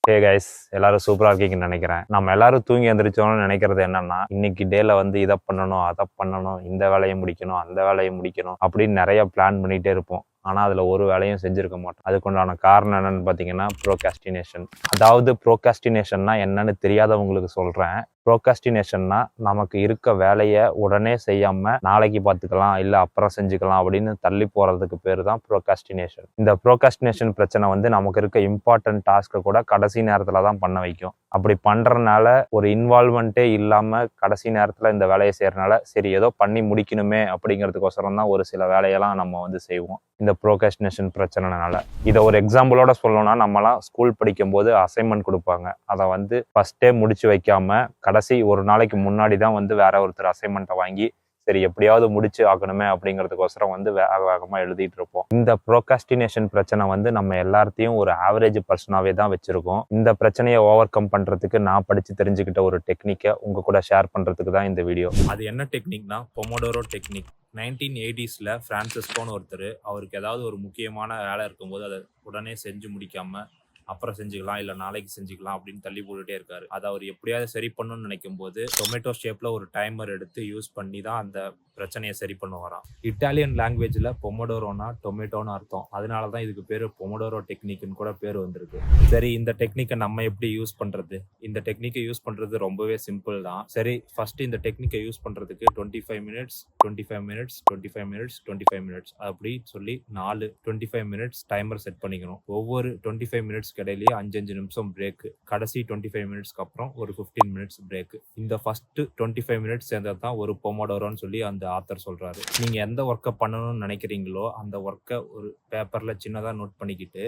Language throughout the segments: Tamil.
ஹே கைஸ், எல்லாரும் சூப்பரா இருக்கீங்கன்னு நினைக்கிறேன். நம்ம எல்லாரும் தூங்கி எந்திரிச்சோம்னு நினைக்கிறது என்னன்னா, இன்னைக்கு டேல வந்து இதை பண்ணணும், அதை பண்ணணும், இந்த வேலையை முடிக்கணும், அந்த வேலையை முடிக்கணும் அப்படின்னு நிறைய பிளான் பண்ணிட்டே இருப்போம். ஆனா அதுல ஒரு வேலையும் செஞ்சிருக்க மாட்டோம். அதுக்குண்டான காரணம் என்னன்னு பாத்தீங்கன்னா ப்ரோகாஸ்டினேஷன். அதாவது ப்ரோகாஸ்டினேஷன்னா என்னன்னு தெரியாதவங்களுக்கு சொல்றேன். ப்ரோகாஸ்டினேஷன்னா நமக்கு இருக்க வேலையை உடனே செய்யாம நாளைக்கு பார்த்துக்கலாம் இல்ல அப்புறம் செஞ்சுக்கலாம் அப்படின்னு தள்ளி போறதுக்கு பேர் தான் ப்ரோகாஸ்டினேஷன். இந்த ப்ரோகாஸ்டினேஷன் பிரச்சனை வந்து நமக்கு இருக்க இம்பார்ட்டன்ட் டாஸ்க்கை கூட கடைசி நேரத்துல தான் பண்ண வைக்கும். அப்படி பண்றதுனால ஒரு இன்வால்வ்மெண்ட்டே இல்லாம கடைசி நேரத்துல இந்த வேலையை செய்யறதுனால சரி ஏதோ பண்ணி முடிக்கணுமே அப்படிங்கிறதுக்கோசரம் தான் ஒரு சில வேலையெல்லாம் நம்ம வந்து செய்வோம் இந்த ப்ரோகாஸ்டினேஷன் பிரச்சனைனால. இதை ஒரு எக்ஸாம்பிளோட சொல்லணும்னா, நம்மலாம் ஸ்கூல் படிக்கும் போது அசைன்மெண்ட் கொடுப்பாங்க. அதை வந்து ஃபர்ஸ்டே முடிச்சு வைக்காம கடைசி ஒரு நாளைக்கு முன்னாடி தான் வந்து வேற ஒருத்தர் அசைன்மெண்ட்டை வாங்கி சரி எப்படியாவது முடிச்சு ஆகணுமே அப்படிங்கிறதுக்கோசரம் வந்து வேக வேகமாக எழுதிட்டு இருப்போம். இந்த ப்ரோகாஸ்டினேஷன் பிரச்சனை வந்து நம்ம எல்லாத்தையும் ஒரு ஆவரேஜ் பர்சனாவே தான் வச்சிருக்கோம். இந்த பிரச்சனையை ஓவர் கம் பண்றதுக்கு நான் படிச்சு தெரிஞ்சுக்கிட்ட ஒரு டெக்னிக்கை உங்க கூட ஷேர் பண்றதுக்கு தான் இந்த வீடியோ. அது என்ன டெக்னிக்னா பொமோடோரோ டெக்னிக். 1980s ஃப்ரான்சிஸ்கோன்னு ஒருத்தர், அவருக்கு ஏதாவது ஒரு முக்கியமான வேலை இருக்கும்போது அதை உடனே செஞ்சு முடிக்காம அப்புறம் செஞ்சுக்கலாம் இல்லை நாளைக்கு செஞ்சுக்கலாம் அப்படின்னு தள்ளி போட்டுட்டே இருக்காரு. அதை அவர் எப்படியாவது சரி பண்ணணும்னு நினைக்கும் போது டொமேட்டோ ஷேப்ல ஒரு டைமர் எடுத்து யூஸ் பண்ணி தான் அந்த பிரச்சனையை சரி பண்ணுவாராம். இட்டாலியன் லாங்குவேஜ்ல பொமோடோரோனா டொமேட்டோன்னு அர்த்தம். அதனால தான் இதுக்கு பேர் பொமோடோரோ டெக்னிக்னு கூட பேர் வந்திருக்கு. சரி, இந்த டெக்னிக்கை நம்ம எப்படி யூஸ் பண்றது? இந்த டெக்னிக்கை யூஸ் பண்றது ரொம்பவே சிம்பிள் தான். சரி, ஃபர்ஸ்ட் இந்த டெக்னிக்கை யூஸ் பண்றதுக்கு 25 மினிட்ஸ் 25 மினிட்ஸ் 25 மினிட்ஸ் 25 மினிட்ஸ் அப்படி சொல்லி 4 25 மினிட்ஸ் டைமர் செட் பண்ணிக்கணும். ஒவ்வொரு 25 மினிட்ஸ் இடையிலேயே 5 நிமிஷம் பிரேக். கடைசி 25 மினிட்ஸ்க்கு அப்புறம் ஒரு 15 மினிட்ஸ் பிரேக். இந்த ஃபர்ஸ்ட் 25 மினிட்ஸ் சேர்ந்தது தான் ஒரு பொமோடோரோன்னு சொல்லி அந்த ஆத்தர் சொல்றாரு. நீங்க எந்த ஒர்க்கை பண்ணணும்னு நினைக்கிறீங்களோ அந்த ஒர்க்கை ஒரு பேப்பர்ல சின்னதா நோட் பண்ணிக்கிட்டு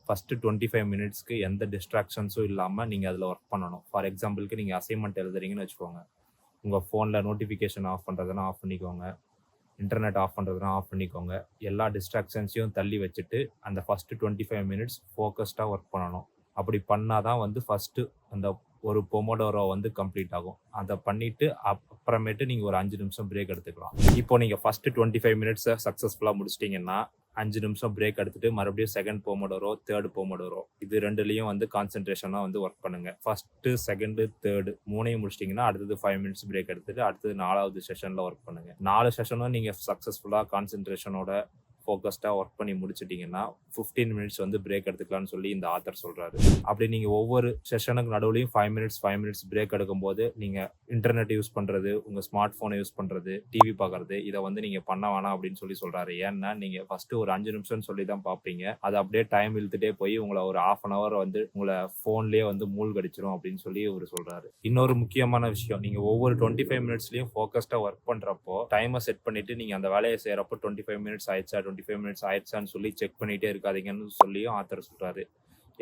ஃபர்ஸ்ட் 25 மினிட்ஸ்க்கு எந்த டிஸ்ட்ராக்ஷன்ஸும் இல்லாம நீங்க அதுல ஒர்க் பண்ணணும். ஃபார் எக்ஸாம்பிளுக்கு நீங்க அசைன்மெண்ட் எழுதுறீங்கன்னு வச்சுக்கோங்க. உங்க போன்ல நோட்டிபிகேஷன் ஆஃப் பண்றதுன்னா ஆஃப் பண்ணிக்கோங்க, இன்டர்நெட் ஆஃப் பண்ணுறதுனா ஆஃப் பண்ணிக்கோங்க. எல்லா டிஸ்ட்ராக்ஷன்ஸையும் தள்ளி வச்சுட்டு அந்த ஃபர்ஸ்ட் 25 மினிட்ஸ் ஃபோக்கஸ்டாக ஒர்க் பண்ணணும். அப்படி பண்ணாதான் வந்து ஃபர்ஸ்ட் அந்த ஒரு பொமோடோரோ வந்து கம்ப்ளீட் ஆகும். அதை பண்ணிட்டு அப்புறமேட்டு நீங்கள் ஒரு 5 நிமிஷம் பிரேக் எடுத்துக்கலாம். இப்போ நீங்கள் ஃபர்ஸ்ட் 25 மினிட்ஸை சக்ஸஸ்ஃபுல்லாக முடிச்சிட்டிங்கன்னா 5 நிமிஷம் பிரேக் எடுத்துட்டு மறுபடியும் செகண்ட் பொமோடோரோ தேர்ட் பொமோடோரோ இது ரெண்டுலையும் வந்து கான்சென்ட்ரேஷனாக வந்து ஒர்க் பண்ணுங்க. ஃபர்ஸ்ட் செகண்ட் தேர்டு மூணையும் முடிச்சிட்டிங்கன்னா அடுத்தது 5 மினிட்ஸ் பிரேக் எடுத்துட்டு அடுத்தது 4வது செஷனில் ஒர்க் பண்ணுங்க. 4 செஷனும் நீங்கள் சக்ஸஸ்ஃபுல்லாக கான்சென்ட்ரேஷனோட ஃபோக்கஸ்டாக ஒர்க் பண்ணி முடிச்சிட்டிங்கன்னா 15 மினிட்ஸ் வந்து பிரேக் எடுத்துக்கலாம்னு சொல்லி இந்த ஆத்தர் சொல்கிறாரு. அப்படி நீங்கள் ஒவ்வொரு செஷனுக்கு நடுவுலையும் 5 மினிட்ஸ் பிரேக் எடுக்கும்போது நீங்கள் இன்டர்நெட் யூஸ் பண்ணுறது, உங்கள் ஸ்மார்ட் ஃபோனை யூஸ் பண்ணுறது, டிவி பார்க்குறது இதை வந்து நீங்கள் பண்ண வேணாம் அப்படின்னு சொல்லி சொல்கிறாரு. ஏன்னா நீங்கள் ஃபஸ்ட்டு ஒரு 5 நிமிஷம்னு சொல்லி தான் பார்ப்பீங்க. அது அப்படியே டைம் இழுத்துட்டே போய் உங்களை ஒரு ½ அன் ஹவர் வந்து உங்களை ஃபோன்லேயே வந்து மூழ்கடிச்சிடும் அப்படின்னு சொல்லி அவர் சொல்கிறாரு. இன்னொரு முக்கியமான விஷயம், நீங்கள் ஒவ்வொரு 25 மினிட்ஸ்லையும் ஃபோக்கஸ்டாக ஒர்க் பண்ணுறப்போ டைமை செட் பண்ணிவிட்டு நீங்கள் அந்த வேலையை செய்கிறப்போ 25 மினிட்ஸ் ஆயிடுச்சா 25 மினிட்ஸ் ஆயிடுச்சான்னு சொல்லி செக் பண்ணிட்டே இருக்காதீங்கன்னு சொல்லியும் ஆத்தர் சொல்றாரு.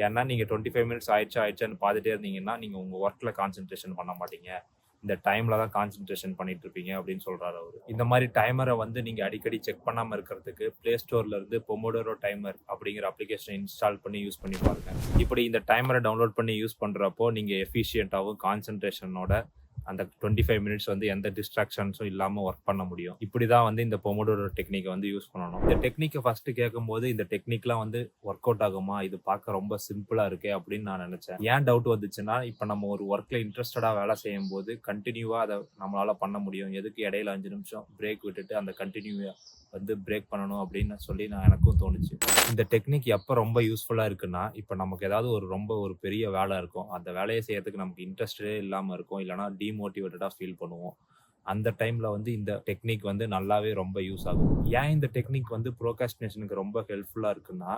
ஏன்னா நீங்க 25 மினிட்ஸ் ஆயிடுச்சான்னு பார்த்துட்டே இருந்தீங்கன்னா நீங்க உங்க ஒர்க்ல கான்சென்ட்ரேஷன் பண்ண மாட்டீங்க. இந்த டைம்ல தான் கான்சென்ட்ரேஷன் பண்ணிட்டு இருப்பீங்க அப்படின்னு சொல்றாரு அவரு. இந்த மாதிரி டைமரை வந்து நீங்க அடிக்கடி செக் பண்ணாம இருக்கிறதுக்கு பிளே ஸ்டோர்ல இருந்து பொமோடோரோ டைமர் அப்படிங்கிற அப்ளிகேஷன் இன்ஸ்டால் பண்ணி யூஸ் பண்ணி பாருங்க. இப்படி இந்த டைமரை டவுன்லோட் பண்ணி யூஸ் பண்றப்போ நீங்க எஃபிஷியன்ட்டாவும் கான்சென்ட்ரேஷனோட அந்த 25 மினிட்ஸ் வந்து எந்த டிஸ்ட்ராக்ஷன்ஸும் இல்லாமல் ஒர்க் பண்ண முடியும். இப்படி தான் வந்து இந்த பொமோடோரோ டெக்னிக்கை வந்து யூஸ் பண்ணணும். இந்த டெக்னிக்கை ஃபர்ஸ்ட் கேட்கும்போது இந்த டெக்னிக்லாம் வந்து ஒர்க் அவுட் ஆகுமா, இது பார்க்க ரொம்ப சிம்பிளாக இருக்கே அப்படின்னு நான் நினச்சேன். ஏன் டவுட் வந்துச்சுன்னா, இப்போ நம்ம ஒரு ஒர்க்கில் இன்ட்ரெஸ்டடாக வேலை செய்யும் போது கண்டினியூவாக அதை நம்மளால் பண்ண முடியும். எதுக்கு இடையில 5 நிமிஷம் பிரேக் விட்டுட்டு அந்த கண்டினியூவாக வந்து பிரேக் பண்ணணும் அப்படின்னு சொல்லி எனக்கும் தோணுச்சு. இந்த டெக்னிக் எப்போ ரொம்ப யூஸ்ஃபுல்லாக இருக்குன்னா, இப்போ நமக்கு ஏதாவது ஒரு பெரிய வேலை இருக்கும், அந்த வேலையை செய்யறதுக்கு நமக்கு இன்ட்ரெஸ்டே இல்லாமல் இருக்கும், இல்லைனா டிமோட்டிவேட்டடாக ஃபீல் பண்ணுவோம். அந்த டைமில் வந்து இந்த டெக்னிக் வந்து நல்லாவே ரொம்ப யூஸ் ஆகும். ஏன் இந்த டெக்னிக் வந்து ப்ரோகாஸ்டினேஷனுக்கு ரொம்ப ஹெல்ப்ஃபுல்லாக இருக்குன்னா,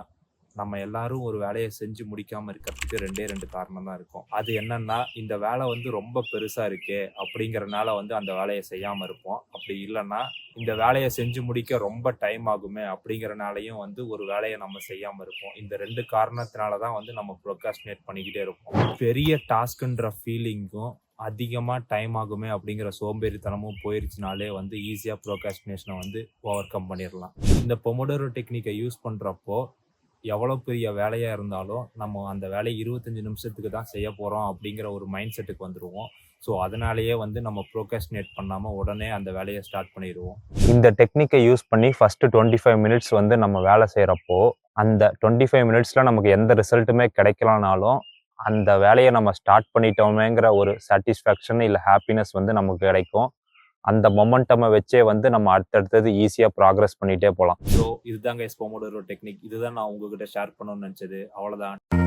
நம்ம எல்லாரும் ஒரு வேலையை செஞ்சு முடிக்காம இருக்கிறதுக்கு 2 காரணம் தான் இருக்கும். அது என்னன்னா, இந்த வேலை வந்து ரொம்ப பெருசா இருக்கே அப்படிங்கறதுனால வந்து அந்த வேலையை செய்யாம இருப்போம். அப்படி இல்லைன்னா இந்த வேலையை செஞ்சு முடிக்க ரொம்ப டைம் ஆகுமே அப்படிங்கறதுனாலையும் வந்து ஒரு வேலையை நம்ம செய்யாம இருப்போம். இந்த 2 காரணத்தினாலதான் வந்து நம்ம ப்ரோகாஸ்டினேட் பண்ணிக்கிட்டே இருப்போம். பெரிய டாஸ்க்ன்ற ஃபீலிங்கும் அதிகமாக டைம் ஆகுமே அப்படிங்கிற சோம்பேறித்தனமும் போயிருச்சுனாலே வந்து ஈஸியாக ப்ரோகாஸ்டினேஷனை வந்து ஓவர் கம் பண்ணிடலாம். இந்த பொமோடோரோ டெக்னிக்கை யூஸ் பண்ணுறப்போ எவ்வளோ பெரிய வேலையாக இருந்தாலும் நம்ம அந்த வேலையை 25 நிமிஷத்துக்கு தான் செய்ய போகிறோம் அப்படிங்கிற ஒரு மைண்ட் செட்டுக்கு வந்துடுவோம். ஸோ அதனாலேயே வந்து நம்ம ப்ரோகாஸ்டினேட் பண்ணாமல் உடனே அந்த வேலையை ஸ்டார்ட் பண்ணிடுவோம். இந்த டெக்னிக்கை யூஸ் பண்ணி ஃபர்ஸ்ட் 25 மினிட்ஸ் வந்து நம்ம வேலை செய்கிறப்போ அந்த 25 மினிட்ஸில் நமக்கு எந்த ரிசல்ட்டுமே கிடைக்கலனாலும் அந்த வேலையை நம்ம ஸ்டார்ட் பண்ணிட்டோமேங்கிற ஒரு சாட்டிஸ்ஃபேக்ஷன் இல்லை ஹாப்பினஸ் வந்து நமக்கு கிடைக்கும். அந்த மொமெண்டமை வச்சே வந்து நம்ம அடுத்தடுத்தது ஈஸியாக ப்ராக்ரஸ் பண்ணிகிட்டே போகலாம். ஸோ இதுதாங்க எஸ் பொமோடோரோ டெக்னிக். இதுதான் நான் உங்ககிட்ட ஷேர் பண்ணணும்னு நினச்சது. அவ்வளோதான்.